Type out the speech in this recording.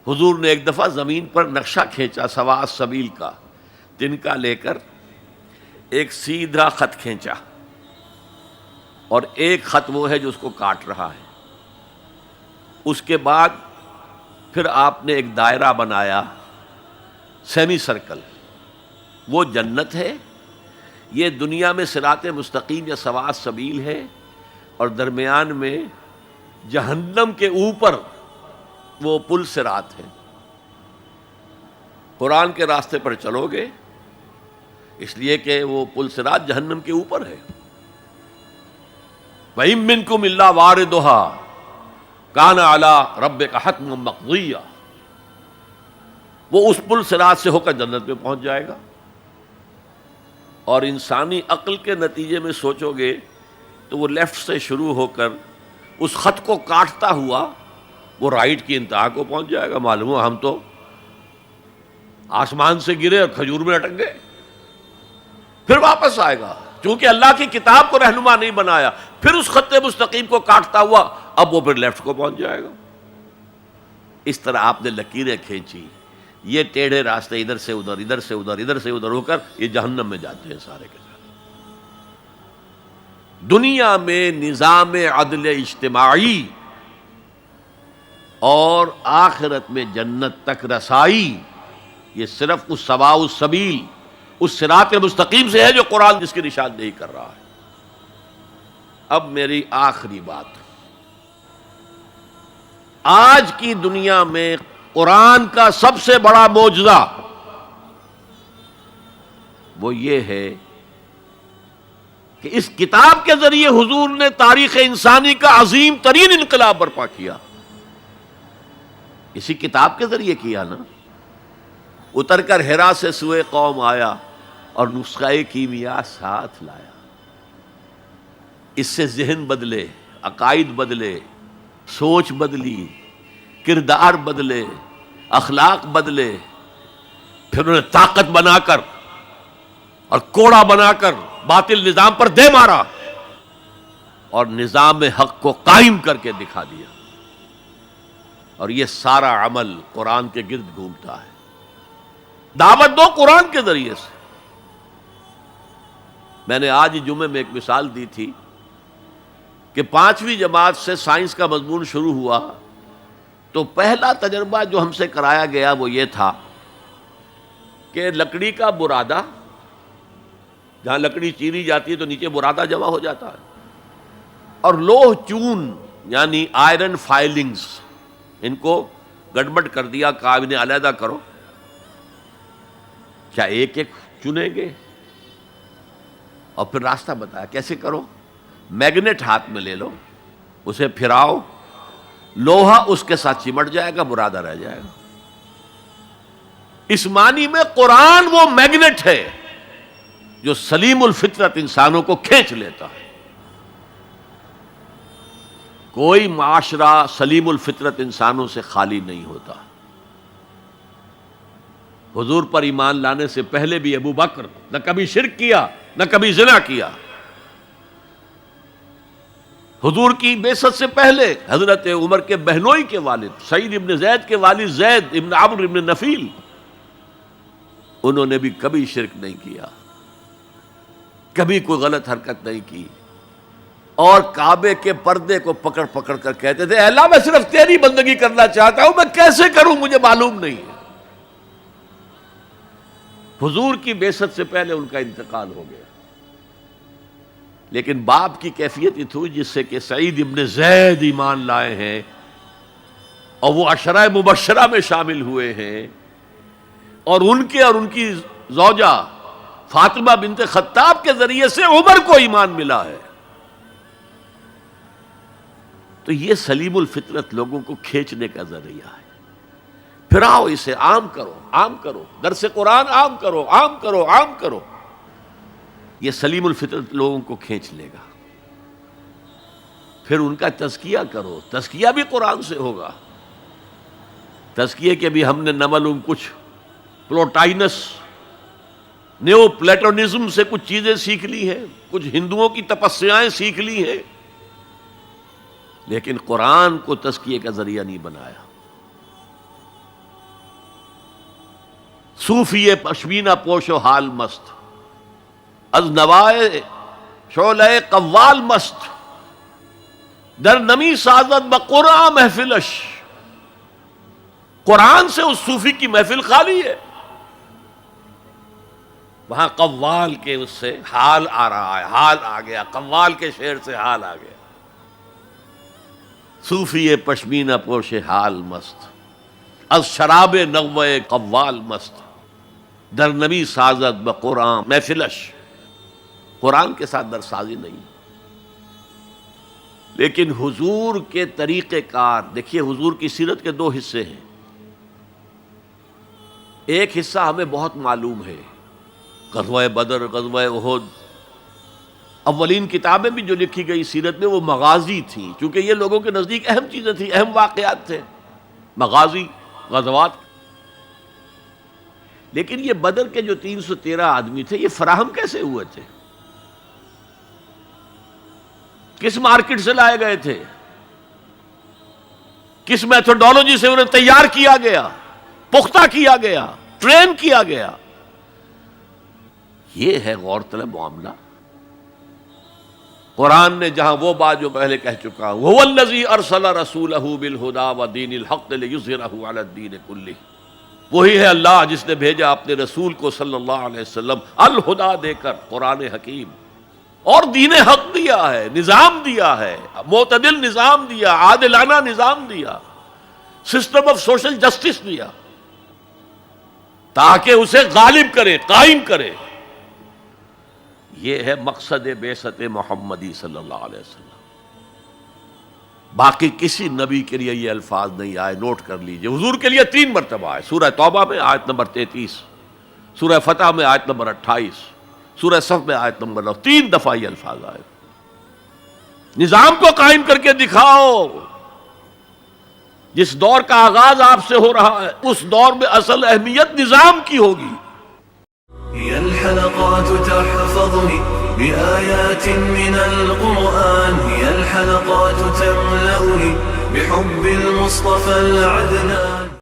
حضور نے ایک دفعہ زمین پر نقشہ کھینچا سوا السبیل کا، تنکا لے کر ایک سیدھا خط کھینچا، اور ایک خط وہ ہے جو اس کو کاٹ رہا ہے۔ اس کے بعد پھر آپ نے ایک دائرہ بنایا، سیمی سرکل، وہ جنت ہے، یہ دنیا میں صراط مستقیم یا سواء السبیل ہے، اور درمیان میں جہنم کے اوپر وہ پل صراط ہے۔ قرآن کے راستے پر چلو گے اس لیے کہ وہ پل صراط جہنم کے اوپر ہے۔ وَإِن مِّنكُمْ إِلَّا وَارِدُهَا كَانَ عَلَىٰ رَبِّكَ حَتْمًا مَّقْضِيًّا، وہ اس پل صراط سے ہو کر جنت میں پہنچ جائے گا۔ اور انسانی عقل کے نتیجے میں سوچو گے تو وہ لیفٹ سے شروع ہو کر اس خط کو کاٹتا ہوا وہ رائٹ کی انتہا کو پہنچ جائے گا۔ معلوم ہوا ہم تو آسمان سے گرے اور کھجور میں اٹک گئے، پھر واپس آئے گا، چونکہ اللہ کی کتاب کو رہنما نہیں بنایا، پھر اس خط مستقیم کو کاٹتا ہوا اب وہ پھر لیفٹ کو پہنچ جائے گا۔ اس طرح آپ نے لکیریں کھینچی، یہ ٹیڑھے راستے ادھر سے ادھر، ادھر سے ادھر، ادھر سے ادھر ہو کر یہ جہنم میں جاتے ہیں سارے کے سارے۔ دنیا میں نظام عدل اجتماعی اور آخرت میں جنت تک رسائی، یہ صرف اس سواء السبیل، اس صراط مستقیم سے ہے جو قرآن جس کی نشاندہی کر رہا ہے۔ اب میری آخری بات، آج کی دنیا میں قرآن کا سب سے بڑا معجزہ وہ یہ ہے کہ اس کتاب کے ذریعے حضور نے تاریخ انسانی کا عظیم ترین انقلاب برپا کیا۔ اسی کتاب کے ذریعے کیا نا، اتر کر حرا سے سوئے قوم آیا اور نسخہ کیمیا ساتھ لایا۔ اس سے ذہن بدلے، عقائد بدلے، سوچ بدلی، کردار بدلے، اخلاق بدلے، پھر انہیں طاقت بنا کر اور کوڑا بنا کر باطل نظام پر دے مارا اور نظام حق کو قائم کر کے دکھا دیا۔ اور یہ سارا عمل قرآن کے گرد گھومتا ہے۔ دعوت دو قرآن کے ذریعے سے۔ میں نے آج جمعے میں ایک مثال دی تھی کہ 5ویں جماعت سے سائنس کا مضمون شروع ہوا تو پہلا تجربہ جو ہم سے کرایا گیا وہ یہ تھا کہ لکڑی کا برادہ، جہاں لکڑی چیری جاتی ہے تو نیچے برادہ جمع ہو جاتا ہے، اور لوہ چون یعنی آئرن فائلنگز، ان کو گڑبڑ کر دیا، کہا انہیں علیحدہ کرو۔ کیا ایک ایک چنیں گے؟ اور پھر راستہ بتایا کیسے کرو۔ میگنیٹ ہاتھ میں لے لو، اسے پھراؤ، لوہا اس کے ساتھ چمٹ جائے گا، برادہ رہ جائے گا۔ اس معنی میں قرآن وہ میگنیٹ ہے جو سلیم الفطرت انسانوں کو کھینچ لیتا ہے۔ کوئی معاشرہ سلیم الفطرت انسانوں سے خالی نہیں ہوتا۔ حضور پر ایمان لانے سے پہلے بھی ابو بکر نہ کبھی شرک کیا، نہ کبھی زنا کیا۔ حضور کی بعثت سے پہلے حضرت عمر کے بہنوئی کے والد سعید ابن زید کے والد زید ابن عمرو ابن نفیل، انہوں نے بھی کبھی شرک نہیں کیا، کبھی کوئی غلط حرکت نہیں کی، اور کعبے کے پردے کو پکڑ پکڑ کر کہتے تھے اے اللہ میں صرف تیری بندگی کرنا چاہتا ہوں، میں کیسے کروں مجھے معلوم نہیں ہے۔ حضور کی بعثت سے پہلے ان کا انتقال ہو گیا، لیکن باپ کی کیفیت یہ تھی جس سے کہ سعید ابن زید ایمان لائے ہیں اور وہ عشرہ مبشرہ میں شامل ہوئے ہیں، اور ان کی زوجہ فاطمہ بنت خطاب کے ذریعے سے عمر کو ایمان ملا ہے۔ تو یہ سلیم الفطرت لوگوں کو کھینچنے کا ذریعہ ہے۔ پھراؤ اسے، عام کرو، عام کرو، درس قرآن عام کرو، عام کرو، عام کرو، یہ سلیم الفطرت لوگوں کو کھینچ لے گا۔ پھر ان کا تزکیہ کرو، تزکیہ بھی قرآن سے ہوگا۔ تزکیے کے بھی ہم نے نمل کچھ پلوٹائنس نیو پلیٹونزم سے کچھ چیزیں سیکھ لی ہیں، کچھ ہندوؤں کی تپسیائیں سیکھ لی ہیں، لیکن قرآن کو تزکیے کا ذریعہ نہیں بنایا۔ صوفی پشمینہ پوش و حال مست، از نوائے شعلہ قوال مست، در نمی سازد بقرآن محفلش. قرآن سے اس صوفی کی محفل خالی ہے، وہاں قوال کے اس سے حال آ رہا ہے، حال آ گیا، قوال کے شعر سے حال آ گیا. صوفی پشمینہ پوش حال مست، از شراب نغمہ قوال مست، در نمی سازد بقرآن محفلش. قرآن کے ساتھ در سازی نہیں. لیکن حضور کے طریقہ کار دیکھیے، حضور کی سیرت کے دو حصے ہیں. ایک حصہ ہمیں بہت معلوم ہے، غزوہ بدر، غزوہ احد. اولین کتابیں بھی جو لکھی گئی سیرت میں وہ مغازی تھیں، چونکہ یہ لوگوں کے نزدیک اہم چیزیں تھیں، اہم واقعات تھے، مغازی، غزوات. لیکن یہ بدر کے جو 313 آدمی تھے، یہ فراہم کیسے ہوئے تھے؟ کس مارکیٹ سے لائے گئے تھے؟ کس میتھڈالوجی سے انہیں تیار کیا گیا، پختہ کیا گیا، ٹرین کیا گیا؟ یہ ہے غور طلب معاملہ. قرآن نے جہاں وہ بات جو پہلے کہہ چکا ہوں، هو الذی ارسل رسولہ بالہدی ودین الحق لیظہرہ علی الدین کلہ، وہی ہے اللہ جس نے بھیجا اپنے رسول کو صلی اللہ علیہ وسلم الہدی دے کر، قرآن حکیم اور دین حق دیا ہے، نظام دیا ہے، معتدل نظام دیا، عادلانہ نظام دیا، سسٹم آف سوشل جسٹس دیا، تاکہ اسے غالب کرے، قائم کرے. یہ ہے مقصد بعثت محمدی صلی اللہ علیہ وسلم. باقی کسی نبی کے لیے یہ الفاظ نہیں آئے، نوٹ کر لیجئے. حضور کے لیے 3 مرتبہ آئے، سورہ توبہ میں آیت نمبر 33، سورہ فتح میں آیت نمبر 28، سورہ صف میں آیت نمبر 9، 3 دفعہ یہ الفاظ آئے. نظام کو قائم کر کے دکھاؤ. جس دور کا آغاز آپ سے ہو رہا ہے، اس دور میں اصل اہمیت نظام کی ہوگی. هي الحلقات تحفظني بآيات من القرآن، هي الحلقات تملأني بحب المصطفى العدنان.